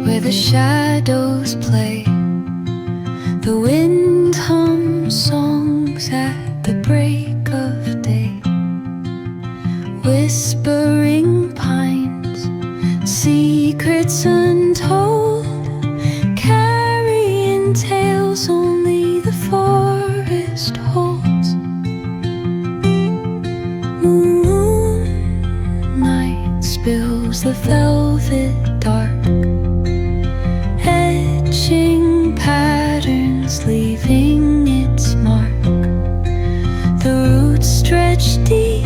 where the shadows play. The wind hums songs at the break of day. Whispering pines, secrets untold, carrying tales only the forest holds. Moonlight spills the velvet dark, etching patterns, leaving its mark. The roots stretch deep,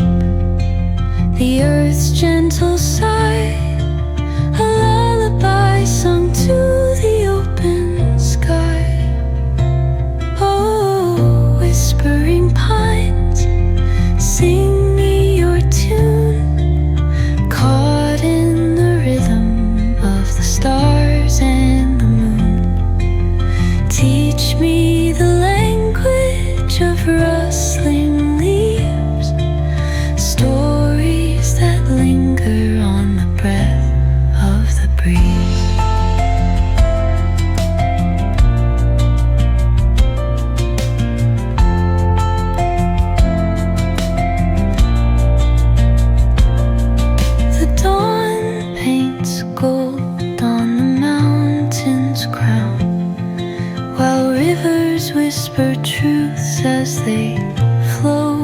the earth's gentle sigh, a lullaby sung to the open sky. Oh, whispering pines, sing me your tune, caught in the rhythm of the stars and the moon. Teach me the language of rustling leaves, stories that linger on the breath of the breeze. The dawn paints gold on the mountain's crown, while rivers whisper truths as they flow